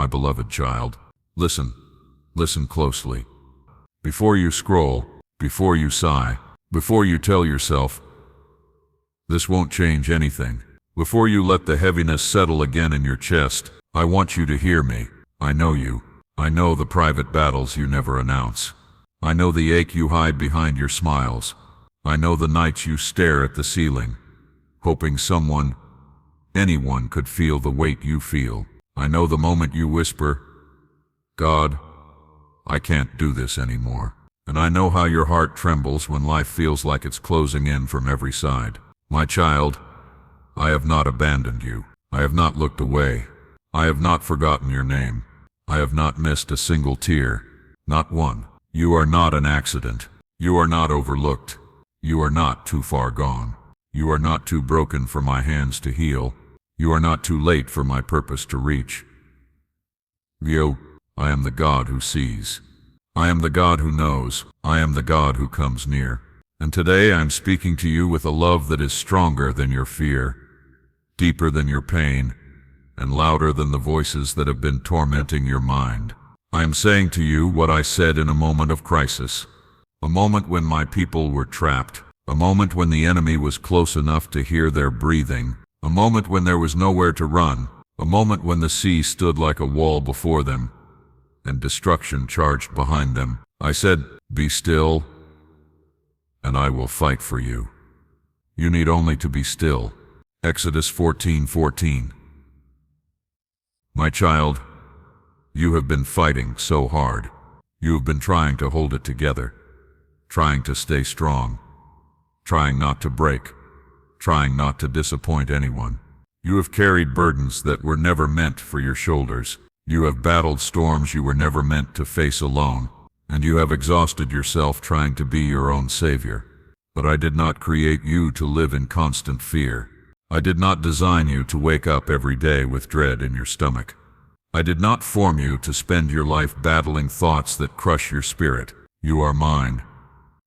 my beloved child. Listen, listen closely. Before you scroll, before you sigh, before you tell yourself, this won't change anything, before you let the heaviness settle again in your chest, I want you to hear me. I know you. I know the private battles you never announce. I know the ache you hide behind your smiles. I know the nights you stare at the ceiling, hoping someone, anyone could feel the weight you feel. I know the moment you whisper, God, I can't do this anymore. And I know how your heart trembles when life feels like it's closing in from every side. My child, I have not abandoned you. I have not looked away. I have not forgotten your name. I have not missed a single tear. Not one. You are not an accident. You are not overlooked. You are not too far gone. You are not too broken for my hands to heal. You are not too late for my purpose to reach. I am the God who sees. I am the God who knows. I am the God who comes near. And today I am speaking to you with a love that is stronger than your fear, deeper than your pain, and louder than the voices that have been tormenting your mind. I am saying to you what I said in a moment of crisis, a moment when my people were trapped, a moment when the enemy was close enough to hear their breathing, a moment when there was nowhere to run, a moment when the sea stood like a wall before them, and destruction charged behind them. I said, be still, and I will fight for you. You need only to be still. Exodus 14:14. My child, you have been fighting so hard. You have been trying to hold it together, trying to stay strong, trying not to break, trying not to disappoint anyone. You have carried burdens that were never meant for your shoulders. You have battled storms you were never meant to face alone, and you have exhausted yourself trying to be your own savior. But I did not create you to live in constant fear. I did not design you to wake up every day with dread in your stomach. I did not form you to spend your life battling thoughts that crush your spirit. You are mine.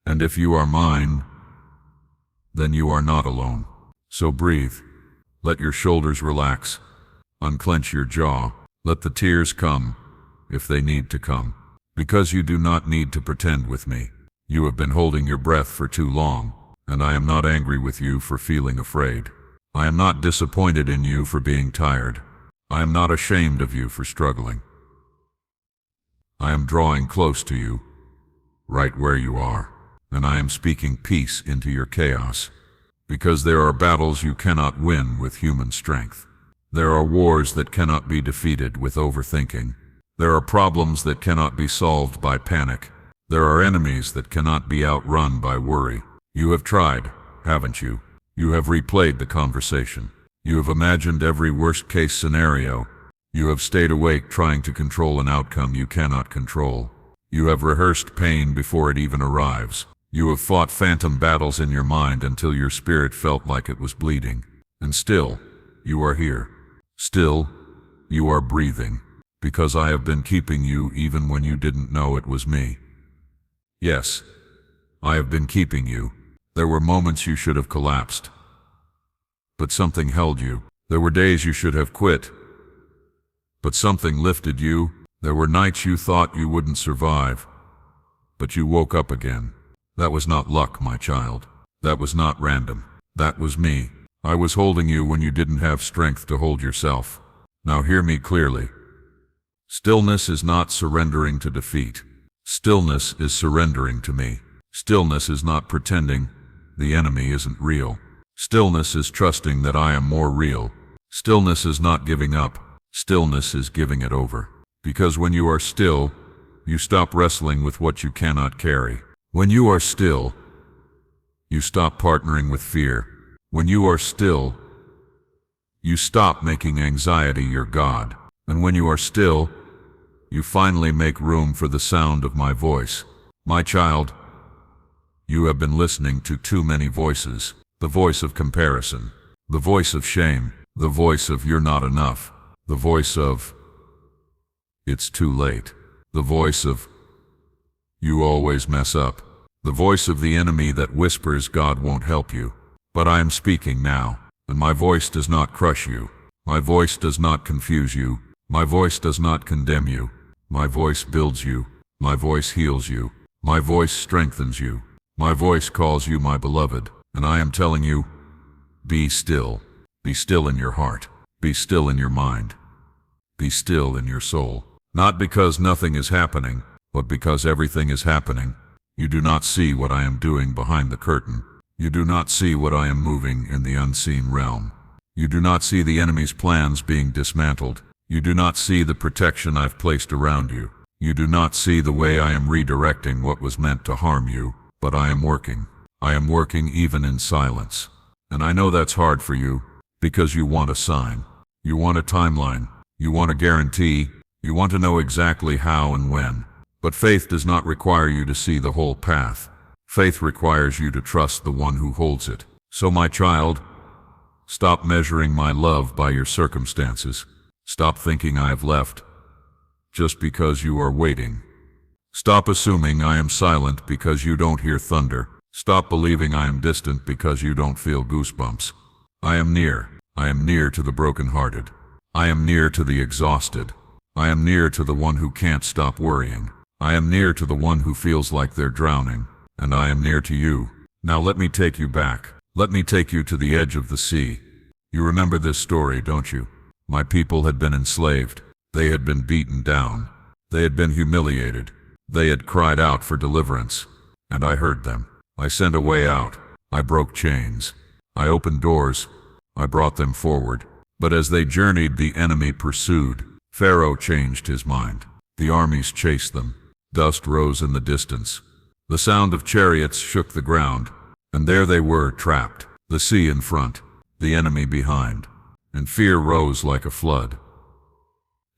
And if you are mine, then you are not alone. So breathe. Let your shoulders relax. Unclench your jaw. Let the tears come, if they need to come. Because you do not need to pretend with me. You have been holding your breath for too long, and I am not angry with you for feeling afraid. I am not disappointed in you for being tired. I am not ashamed of you for struggling. I am drawing close to you, right where you are, and I am speaking peace into your chaos. Because there are battles you cannot win with human strength. There are wars that cannot be defeated with overthinking. There are problems that cannot be solved by panic. There are enemies that cannot be outrun by worry. You have tried, haven't you? You have replayed the conversation. You have imagined every worst-case scenario. You have stayed awake trying to control an outcome you cannot control. You have rehearsed pain before it even arrives. You have fought phantom battles in your mind until your spirit felt like it was bleeding. And still, you are here. Still, you are breathing. Because I have been keeping you even when you didn't know it was me. Yes, I have been keeping you. There were moments you should have collapsed, but something held you. There were days you should have quit, but something lifted you. There were nights you thought you wouldn't survive, but you woke up again. That was not luck, my child. That was not random. That was me. I was holding you when you didn't have strength to hold yourself. Now hear me clearly. Stillness is not surrendering to defeat. Stillness is surrendering to me. Stillness is not pretending the enemy isn't real. Stillness is trusting that I am more real. Stillness is not giving up. Stillness is giving it over. Because when you are still, you stop wrestling with what you cannot carry. When you are still, you stop partnering with fear. When you are still, you stop making anxiety your god. And when you are still, you finally make room for the sound of my voice. My child, you have been listening to too many voices. The voice of comparison, the voice of shame, the voice of you're not enough, the voice of it's too late, the voice of you always mess up, the voice of the enemy that whispers God won't help you. But I am speaking now, and my voice does not crush you. My voice does not confuse you. My voice does not condemn you. My voice builds you. My voice heals you. My voice strengthens you. My voice calls you my beloved. And I am telling you, be still. Be still in your heart. Be still in your mind. Be still in your soul. Not because nothing is happening, but because everything is happening. You do not see what I am doing behind the curtain. You do not see what I am moving in the unseen realm. You do not see the enemy's plans being dismantled. You do not see the protection I've placed around you. You do not see the way I am redirecting what was meant to harm you, but I am working. I am working even in silence. And I know that's hard for you, because you want a sign. You want a timeline. You want a guarantee. You want to know exactly how and when. But faith does not require you to see the whole path. Faith requires you to trust the one who holds it. So my child, stop measuring my love by your circumstances. Stop thinking I have left just because you are waiting. Stop assuming I am silent because you don't hear thunder. Stop believing I am distant because you don't feel goosebumps. I am near. I am near to the brokenhearted. I am near to the exhausted. I am near to the one who can't stop worrying. I am near to the one who feels like they're drowning. And I am near to you. Now let me take you back. Let me take you to the edge of the sea. You remember this story, don't you? My people had been enslaved. They had been beaten down. They had been humiliated. They had cried out for deliverance. And I heard them. I sent a way out. I broke chains. I opened doors. I brought them forward. But as they journeyed, the enemy pursued. Pharaoh changed his mind. The armies chased them. Dust rose in the distance. The sound of chariots shook the ground. And there they were, trapped. The sea in front. The enemy behind. And fear rose like a flood.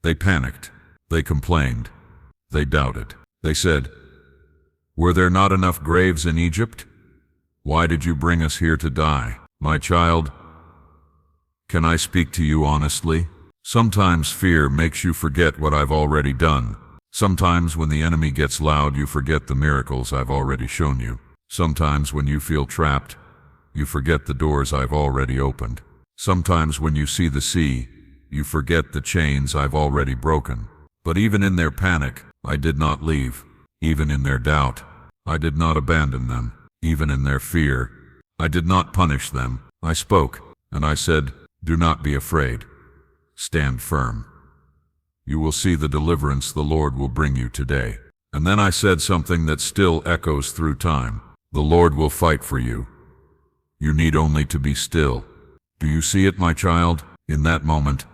They panicked. They complained. They doubted. They said, "Were there not enough graves in Egypt? Why did you bring us here to die?" My child, can I speak to you honestly? Sometimes fear makes you forget what I've already done. Sometimes when the enemy gets loud, you forget the miracles I've already shown you. Sometimes when you feel trapped, you forget the doors I've already opened. Sometimes when you see the sea, you forget the chains I've already broken. But even in their panic, I did not leave. Even in their doubt, I did not abandon them. Even in their fear, I did not punish them. I spoke, and I said, "Do not be afraid. Stand firm. You will see the deliverance the Lord will bring you today." And then I said something that still echoes through time. The Lord will fight for you. You need only to be still. Do you see it, my child? In that moment,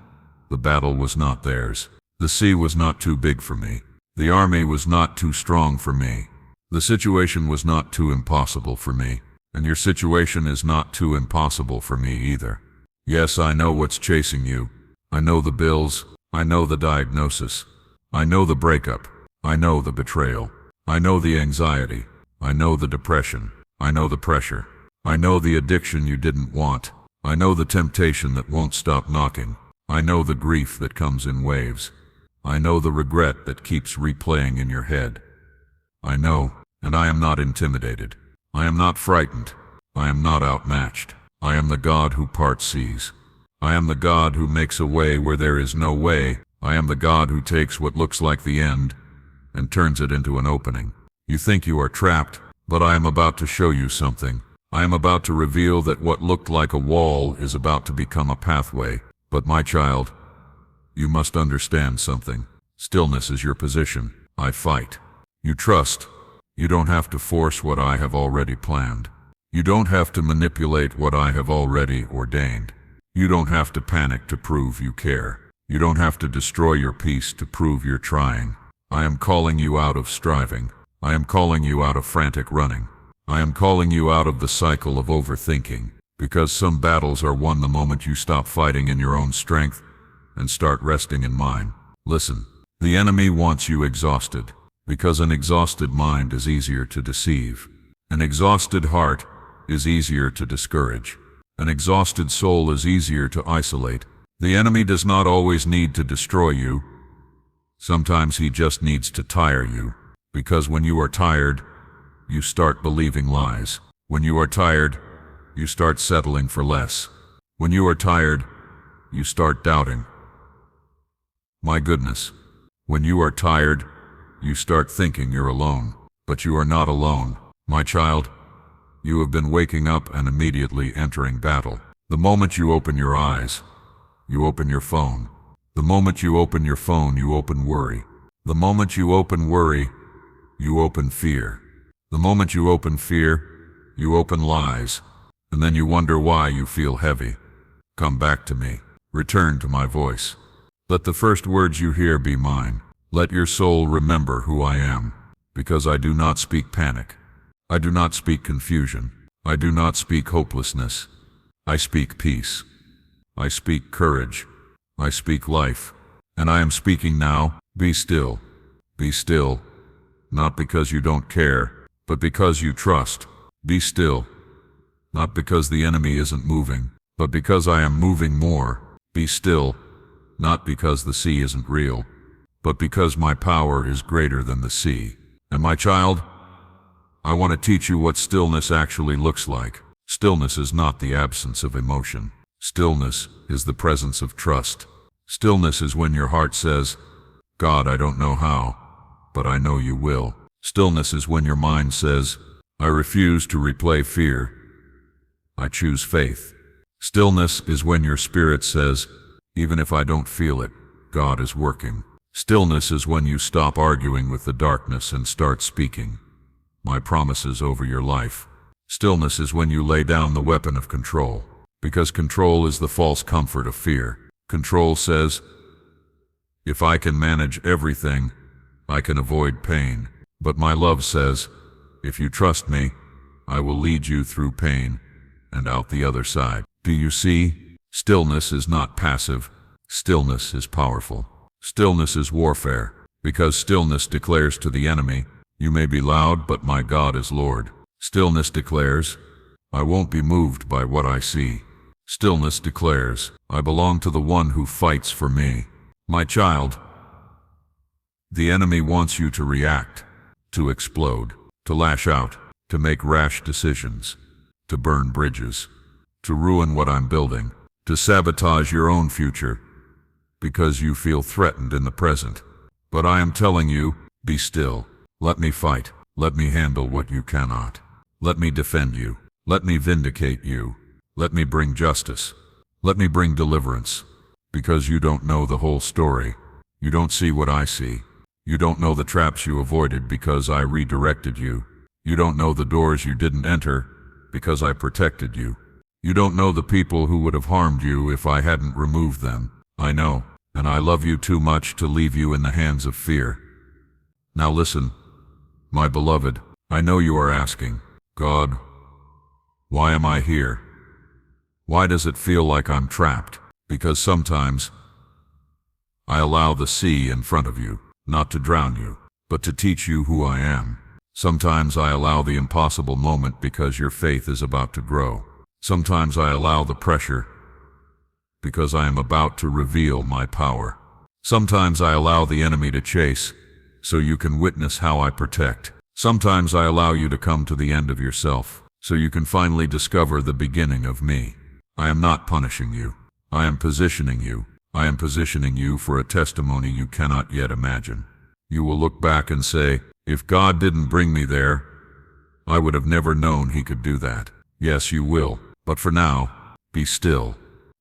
the battle was not theirs. The sea was not too big for me. The army was not too strong for me. The situation was not too impossible for me. And your situation is not too impossible for me either. Yes, I know what's chasing you. I know the bills. I know the diagnosis. I know the breakup. I know the betrayal. I know the anxiety. I know the depression. I know the pressure. I know the addiction you didn't want. I know the temptation that won't stop knocking. I know the grief that comes in waves. I know the regret that keeps replaying in your head. I know, and I am not intimidated. I am not frightened. I am not outmatched. I am the God who parts seas. I am the God who makes a way where there is no way. I am the God who takes what looks like the end and turns it into an opening. You think you are trapped, but I am about to show you something. I am about to reveal that what looked like a wall is about to become a pathway. But my child, you must understand something. Stillness is your position. I fight. You trust. You don't have to force what I have already planned. You don't have to manipulate what I have already ordained. You don't have to panic to prove you care. You don't have to destroy your peace to prove you're trying. I am calling you out of striving. I am calling you out of frantic running. I am calling you out of the cycle of overthinking, because some battles are won the moment you stop fighting in your own strength and start resting in mine. Listen, the enemy wants you exhausted, because an exhausted mind is easier to deceive. An exhausted heart is easier to discourage. An exhausted soul is easier to isolate. The enemy does not always need to destroy you. Sometimes he just needs to tire you, because when you are tired, you start believing lies. When you are tired, you start settling for less. When you are tired, you start doubting. My goodness. When you are tired, you start thinking you're alone. But you are not alone, my child. You have been waking up and immediately entering battle. The moment you open your eyes, you open your phone. The moment you open your phone, you open worry. The moment you open worry, you open fear. The moment you open fear, you open lies. And then you wonder why you feel heavy. Come back to me. Return to my voice. Let the first words you hear be mine. Let your soul remember who I am, because I do not speak panic. I do not speak confusion. I do not speak hopelessness. I speak peace. I speak courage. I speak life. And I am speaking now. Be still. Be still. Not because you don't care, but because you trust. Be still. Not because the enemy isn't moving, but because I am moving more. Be still. Not because the sea isn't real, but because my power is greater than the sea. And my child, I want to teach you what stillness actually looks like. Stillness is not the absence of emotion. Stillness is the presence of trust. Stillness is when your heart says, God, I don't know how, but I know you will. Stillness is when your mind says, I refuse to replay fear. I choose faith. Stillness is when your spirit says, even if I don't feel it, God is working. Stillness is when you stop arguing with the darkness and start speaking my promises over your life. Stillness is when you lay down the weapon of control, because control is the false comfort of fear. Control says, if I can manage everything, I can avoid pain. But my love says, if you trust me, I will lead you through pain and out the other side. Do you see? Stillness is not passive. Stillness is powerful. Stillness is warfare, because stillness declares to the enemy, you may be loud, but my God is Lord. Stillness declares, I won't be moved by what I see. Stillness declares, I belong to the one who fights for me. My child, the enemy wants you to react, to explode, to lash out, to make rash decisions, to burn bridges, to ruin what I'm building, to sabotage your own future, because you feel threatened in the present. But I am telling you, be still. Let me fight. Let me handle what you cannot. Let me defend you. Let me vindicate you. Let me bring justice. Let me bring deliverance. Because you don't know the whole story. You don't see what I see. You don't know the traps you avoided because I redirected you. You don't know the doors you didn't enter because I protected you. You don't know the people who would have harmed you if I hadn't removed them. I know, and I love you too much to leave you in the hands of fear. Now listen, my beloved, I know you are asking, God, why am I here? Why does it feel like I'm trapped? Because sometimes I allow the sea in front of you, not to drown you, but to teach you who I am. Sometimes I allow the impossible moment because your faith is about to grow. Sometimes I allow the pressure because I am about to reveal my power. Sometimes I allow the enemy to chase so you can witness how I protect. Sometimes I allow you to come to the end of yourself so you can finally discover the beginning of me. I am not punishing you. I am positioning you. I am positioning you for a testimony you cannot yet imagine. You will look back and say, if God didn't bring me there, I would have never known He could do that. Yes, you will. But for now, be still.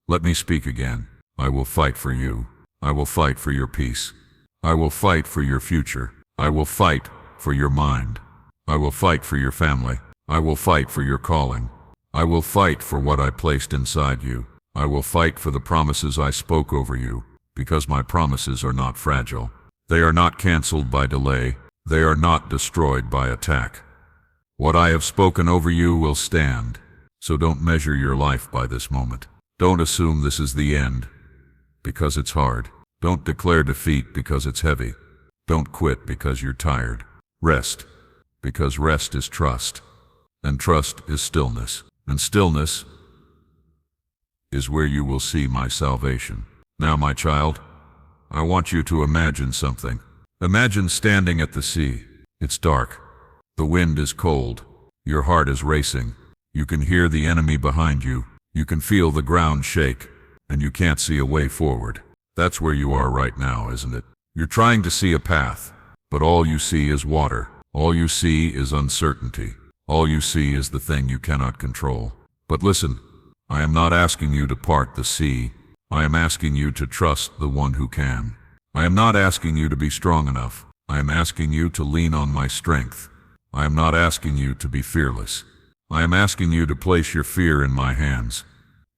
Let me speak again. I will fight for you. I will fight for your peace. I will fight for your future. I will fight for your mind. I will fight for your family. I will fight for your calling. I will fight for what I placed inside you. I will fight for the promises I spoke over you, because my promises are not fragile. They are not canceled by delay. They are not destroyed by attack. What I have spoken over you will stand. So don't measure your life by this moment. Don't assume this is the end, because it's hard. Don't declare defeat because it's heavy. Don't quit because you're tired. Rest, because rest is trust. And trust is stillness. And stillness is where you will see my salvation. Now, my child, I want you to imagine something. Imagine standing at the sea. It's dark. The wind is cold. Your heart is racing. You can hear the enemy behind you. You can feel the ground shake, and you can't see a way forward. That's where you are right now, isn't it? You're trying to see a path, but all you see is water. All you see is uncertainty. All you see is the thing you cannot control. But listen, I am not asking you to part the sea. I am asking you to trust the one who can. I am not asking you to be strong enough. I am asking you to lean on my strength. I am not asking you to be fearless. I am asking you to place your fear in my hands.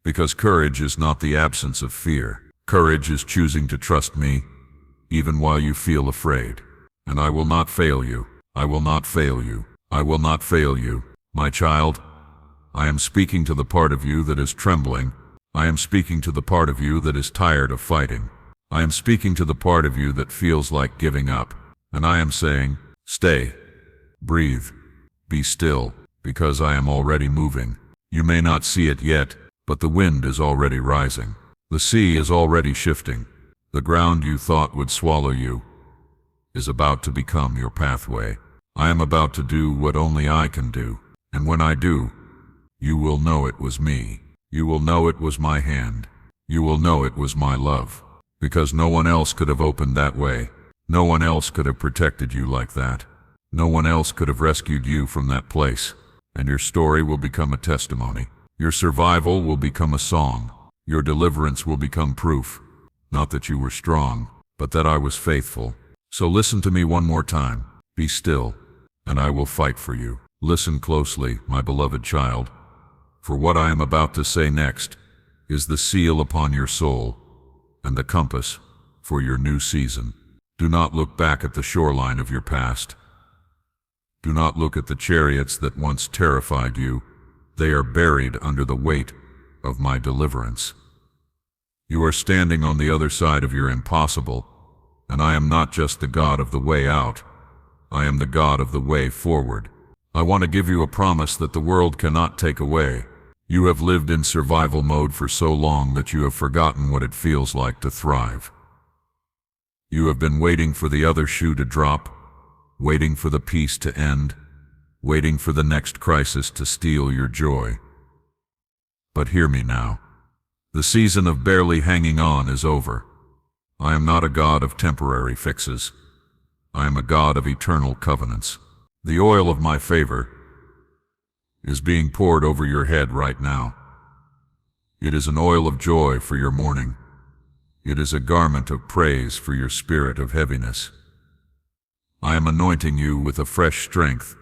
Because courage is not the absence of fear. Courage is choosing to trust me, even while you feel afraid. And I will not fail you. I will not fail you. I will not fail you. My child, I am speaking to the part of you that is trembling. I am speaking to the part of you that is tired of fighting. I am speaking to the part of you that feels like giving up. And I am saying, stay, breathe, be still, because I am already moving. You may not see it yet, but the wind is already rising. The sea is already shifting. The ground you thought would swallow you is about to become your pathway. I am about to do what only I can do. And when I do, you will know it was me. You will know it was my hand. You will know it was my love. Because no one else could have opened that way. No one else could have protected you like that. No one else could have rescued you from that place. And your story will become a testimony. Your survival will become a song. Your deliverance will become proof. Not that you were strong, but that I was faithful. So listen to me one more time. Be still, and I will fight for you. Listen closely, my beloved child, for what I am about to say next is the seal upon your soul and the compass for your new season. Do not look back at the shoreline of your past. Do not look at the chariots that once terrified you. They are buried under the weight of my deliverance. You are standing on the other side of your impossible, and I am not just the God of the way out. I am the God of the way forward. I want to give you a promise that the world cannot take away. You have lived in survival mode for so long that you have forgotten what it feels like to thrive. You have been waiting for the other shoe to drop, waiting for the peace to end, waiting for the next crisis to steal your joy. But hear me now. The season of barely hanging on is over. I am not a God of temporary fixes. I am a God of eternal covenants. The oil of my favor is being poured over your head right now. It is an oil of joy for your mourning. It is a garment of praise for your spirit of heaviness. I am anointing you with a fresh strength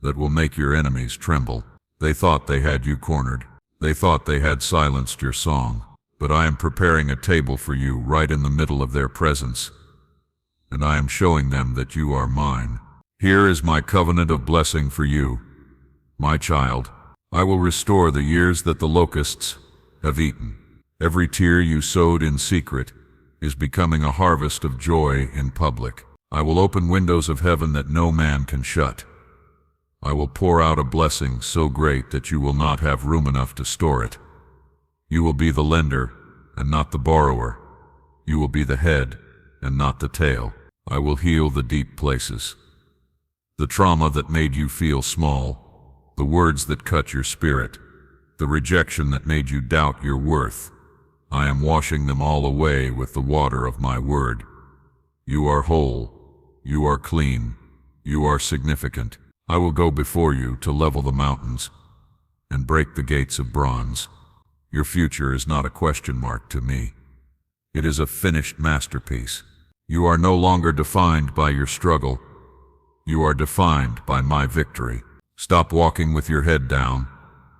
that will make your enemies tremble. They thought they had you cornered. They thought they had silenced your song. But I am preparing a table for you right in the middle of their presence, and I am showing them that you are mine. Here is my covenant of blessing for you, my child. I will restore the years that the locusts have eaten. Every tear you sowed in secret is becoming a harvest of joy in public. I will open windows of heaven that no man can shut. I will pour out a blessing so great that you will not have room enough to store it. You will be the lender and not the borrower. You will be the head and not the tail. I will heal the deep places. The trauma that made you feel small, the words that cut your spirit, the rejection that made you doubt your worth. I am washing them all away with the water of my word. You are whole. You are clean. You are significant. I will go before you to level the mountains and break the gates of bronze. Your future is not a question mark to me. It is a finished masterpiece. You are no longer defined by your struggle. You are defined by my victory. Stop walking with your head down,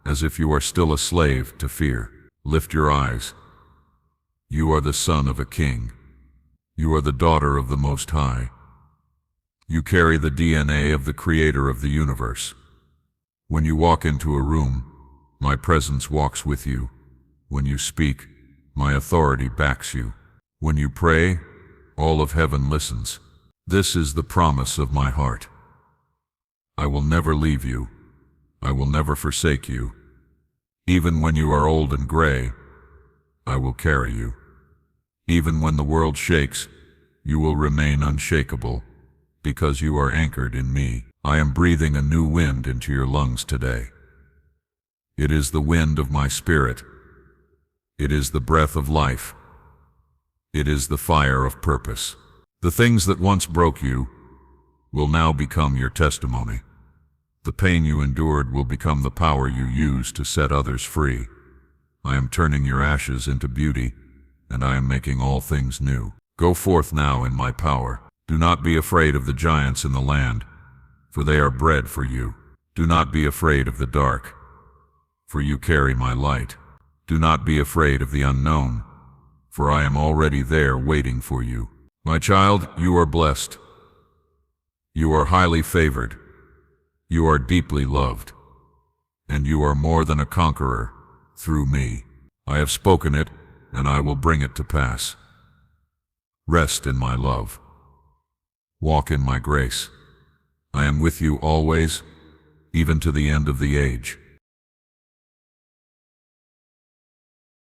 as if you are still a slave to fear. Lift your eyes. You are the son of a king. You are the daughter of the Most High. You carry the DNA of the Creator of the universe. When you walk into a room, my presence walks with you. When you speak, my authority backs you. When you pray, all of heaven listens. This is the promise of my heart. I will never leave you. I will never forsake you. Even when you are old and gray, I will carry you. Even when the world shakes, you will remain unshakable, because you are anchored in me. I am breathing a new wind into your lungs today. It is the wind of my spirit. It is the breath of life. It is the fire of purpose. The things that once broke you will now become your testimony. The pain you endured will become the power you use to set others free. I am turning your ashes into beauty, and I am making all things new. Go forth now in my power. Do not be afraid of the giants in the land, for they are bread for you. Do not be afraid of the dark, for you carry my light. Do not be afraid of the unknown, for I am already there waiting for you. My child, you are blessed. You are highly favored. You are deeply loved. And you are more than a conqueror through me. I have spoken it, and I will bring it to pass. Rest in my love. Walk in my grace. I am with you always, even to the end of the age.